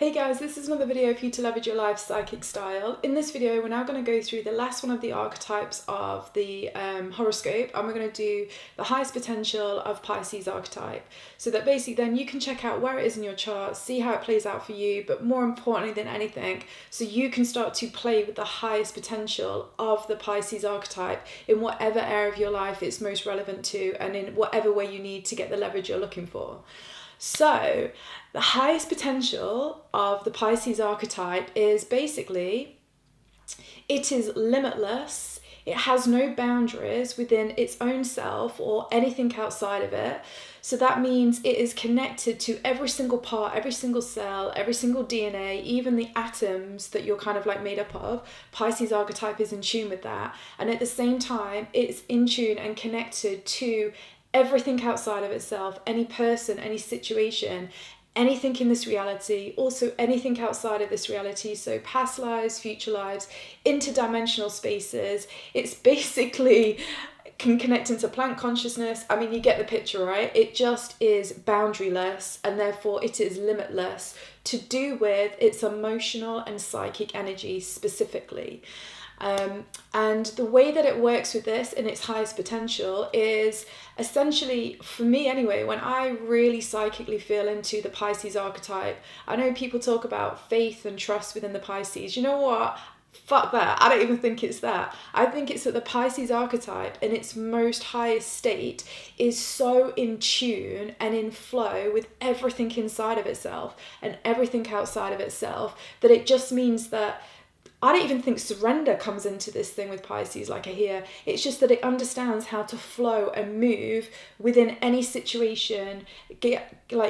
Hey guys, this is another video for you to leverage your life psychic style. In this video, we're now going to go through the last one of the archetypes of the horoscope, and we're going to do the highest potential of Pisces archetype. So that basically then you can check out where it is in your chart, see how it plays out for you, but more importantly than anything, so you can start to play with the highest potential of the Pisces archetype in whatever area of your life it's most relevant to and in whatever way you need to get the leverage you're looking for. So, the highest potential of the Pisces archetype is basically, it is limitless, it has no boundaries within its own self or anything outside of it. So that means it is connected to every single part, every single cell, every single DNA, even the atoms that you're kind of like made up of. Pisces archetype is in tune with that. And at the same time, it's in tune and connected to everything outside of itself, any person, any situation, anything in this reality, also anything outside of this reality, so past lives, future lives, interdimensional spaces. It's basically can connect into plant consciousness. I mean, you get the picture, right? It just is boundaryless, and therefore it is limitless to do with its emotional and psychic energy specifically. And the way that it works with this in its highest potential is essentially, for me anyway, when I really psychically feel into the Pisces archetype, I know people talk about faith and trust within the Pisces. You know what? Fuck that. I don't even think it's that. I think it's that the Pisces archetype in its most highest state is so in tune and in flow with everything inside of itself and everything outside of itself that it just means that I don't even think surrender comes into this thing with Pisces like I hear. It's just that it understands how to flow and move within any situation,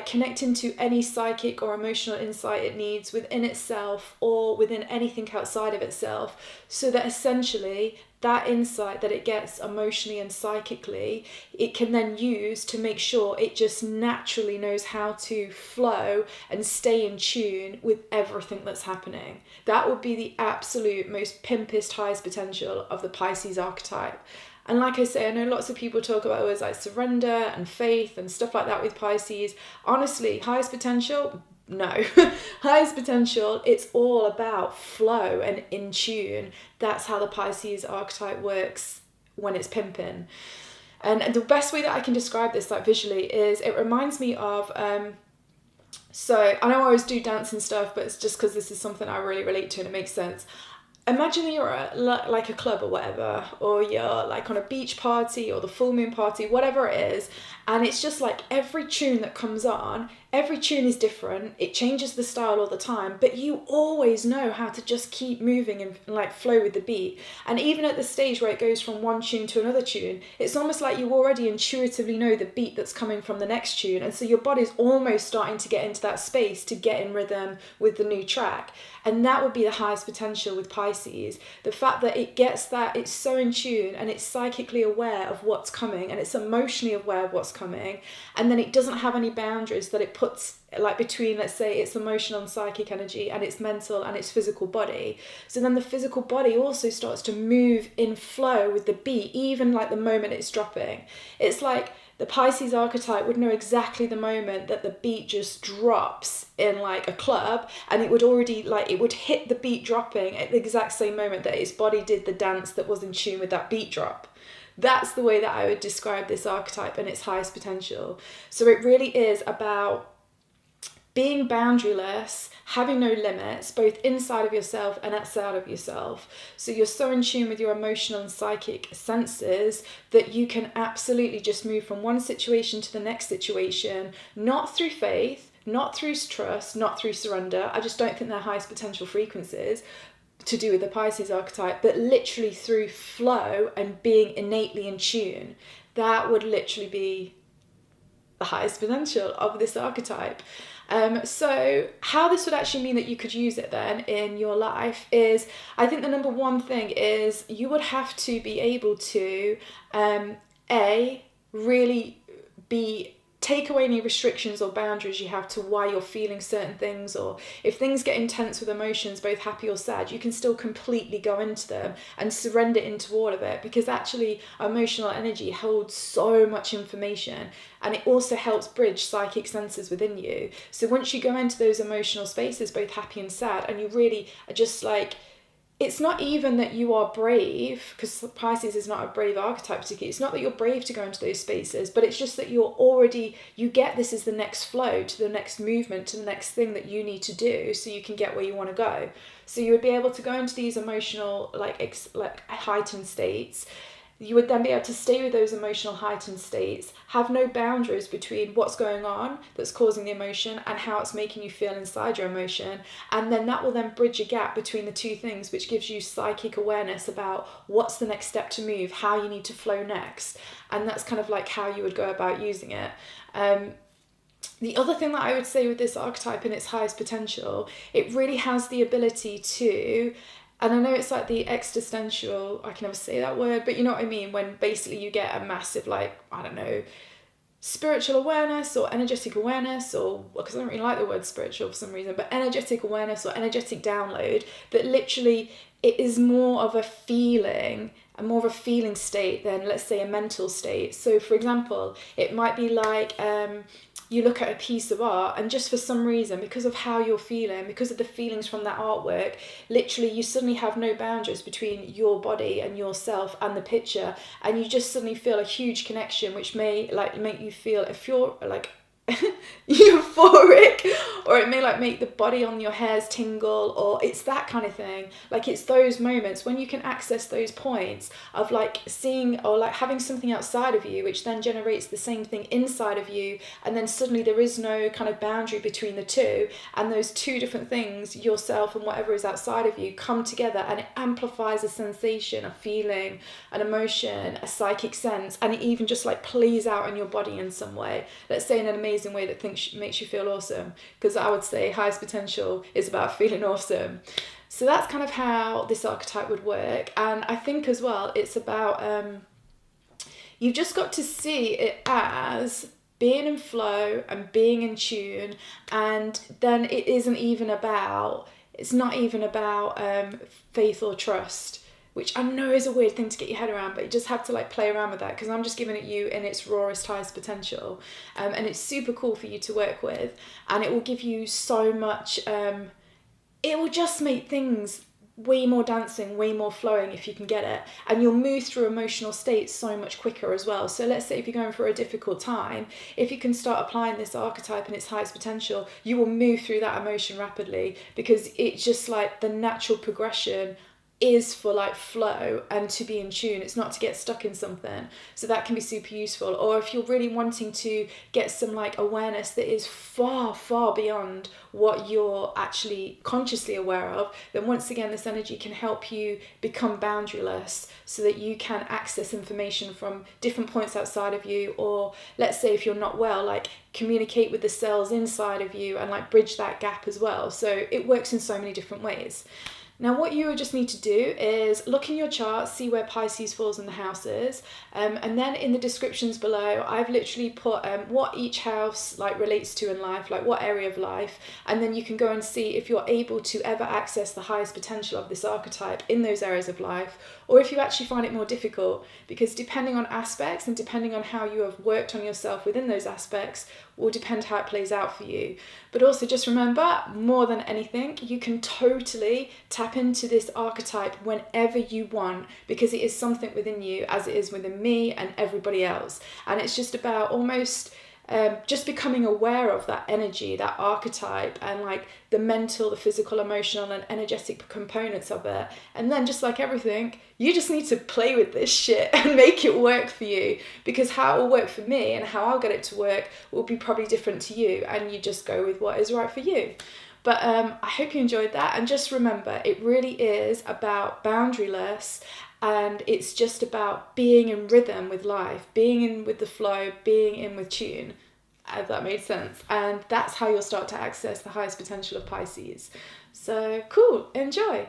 connect into any psychic or emotional insight it needs within itself or within anything outside of itself, so that essentially that insight that it gets emotionally and psychically, it can then use to make sure it just naturally knows how to flow and stay in tune with everything that's happening. That would be the absolute most pimpest, highest potential of the Pisces archetype. And like I say, I know lots of people talk about words like surrender and faith and stuff like that with Pisces. Honestly, highest potential, no. Highest potential, it's all about flow and in tune. That's how the Pisces archetype works when it's pimping. And the best way that I can describe this like visually is it reminds me of so I know I always do dance and stuff, but it's just because this is something I really relate to and it makes sense. Imagine you're at like a club or whatever, or you're like on a beach party or the full moon party, whatever it is, and it's just like every tune that comes on, every tune is different, it changes the style all the time, but you always know how to just keep moving and like flow with the beat. And even at the stage where it goes from one tune to another tune, it's almost like you already intuitively know the beat that's coming from the next tune, and so your body's almost starting to get into that space to get in rhythm with the new track. And that would be the highest potential with Pisces. The fact that it gets that, it's so in tune and it's psychically aware of what's coming and it's emotionally aware of what's coming. And then it doesn't have any boundaries that it puts like between, let's say, its emotional and psychic energy and its mental and its physical body. So then the physical body also starts to move in flow with the beat, even like the moment it's dropping. It's like the Pisces archetype would know exactly the moment that the beat just drops in like a club, and it would already like, it would hit the beat dropping at the exact same moment that its body did the dance that was in tune with that beat drop. That's the way that I would describe this archetype and its highest potential. So it really is about being boundaryless, having no limits, both inside of yourself and outside of yourself. So you're so in tune with your emotional and psychic senses that you can absolutely just move from one situation to the next situation, not through faith, not through trust, not through surrender. I just don't think they're highest potential frequencies to do with the Pisces archetype, but literally through flow and being innately in tune. That would literally be the highest potential of this archetype. So how this would actually mean that you could use it then in your life is, I think the number one thing is you would have to be able to, really be take away any restrictions or boundaries you have to why you're feeling certain things, or if things get intense with emotions, both happy or sad, you can still completely go into them and surrender into all of it, because actually emotional energy holds so much information, and it also helps bridge psychic senses within you. So once you go into those emotional spaces, both happy and sad, and you really are just like, it's not even that you are brave, because Pisces is not a brave archetype particularly. It's not that you're brave to go into those spaces, but it's just that you get this as the next flow, to the next movement, to the next thing that you need to do so you can get where you want to go. So you would be able to go into these emotional, like heightened states. You would then be able to stay with those emotional heightened states, have no boundaries between what's going on that's causing the emotion and how it's making you feel inside your emotion. And then that will then bridge a gap between the two things, which gives you psychic awareness about what's the next step to move, how you need to flow next. And that's kind of like how you would go about using it. The other thing that I would say with this archetype in its highest potential, it really has the ability to, and I know it's like the existential, I can never say that word, but you know what I mean, when basically you get a massive, like, I don't know, spiritual awareness or energetic awareness, or, because I don't really like the word spiritual for some reason, but energetic awareness or energetic download, that literally it is more of a feeling, and more of a feeling state than, let's say, a mental state. So for example, it might be like, you look at a piece of art, and just for some reason, because of how you're feeling, because of the feelings from that artwork, literally you suddenly have no boundaries between your body and yourself and the picture, and you just suddenly feel a huge connection, which may like make you feel, if you're like euphoric, or it may like make the body on your hairs tingle, or it's that kind of thing. Like, it's those moments when you can access those points of like seeing or like having something outside of you which then generates the same thing inside of you, and then suddenly there is no kind of boundary between the two, and those two different things, yourself and whatever is outside of you, come together, and it amplifies a sensation, a feeling, an emotion, a psychic sense, and it even just like plays out in your body in some way, let's say in an amazing way that makes you feel awesome, because I would say highest potential is about feeling awesome. So that's kind of how this archetype would work. And I think as well it's about you've just got to see it as being in flow and being in tune, and then it's not even about faith or trust, which I know is a weird thing to get your head around, but you just have to like play around with that, because I'm just giving it you in its rawest, highest potential. And it's super cool for you to work with, and it will give you so much, it will just make things way more dancing, way more flowing if you can get it, and you'll move through emotional states so much quicker as well. So let's say if you're going through a difficult time, if you can start applying this archetype in its highest potential, you will move through that emotion rapidly, because it's just like the natural progression is for like flow and to be in tune. It's not to get stuck in something. So that can be super useful. Or if you're really wanting to get some like awareness that is far, far beyond what you're actually consciously aware of, then once again, this energy can help you become boundaryless, so that you can access information from different points outside of you. Or let's say if you're not well, like communicate with the cells inside of you and like bridge that gap as well. So it works in so many different ways. Now, what you just need to do is look in your chart, see where Pisces falls in the houses, and then in the descriptions below, I've literally put what each house like relates to in life, like what area of life, and then you can go and see if you're able to ever access the highest potential of this archetype in those areas of life, or if you actually find it more difficult, because depending on aspects and depending on how you have worked on yourself within those aspects will depend how it plays out for you. But also just remember, more than anything, you can totally tap into this archetype whenever you want, because it is something within you, as it is within me and everybody else. And it's just about almost just becoming aware of that energy, that archetype, and like the mental, the physical, emotional and energetic components of it. And then just like everything, you just need to play with this shit and make it work for you, because how it will work for me and how I'll get it to work will be probably different to you, and you just go with what is right for you. But I hope you enjoyed that, and just remember, it really is about boundaryless, and it's just about being in rhythm with life, being in with the flow, being in with tune, if that made sense. And that's how you'll start to access the highest potential of Pisces. So cool, enjoy.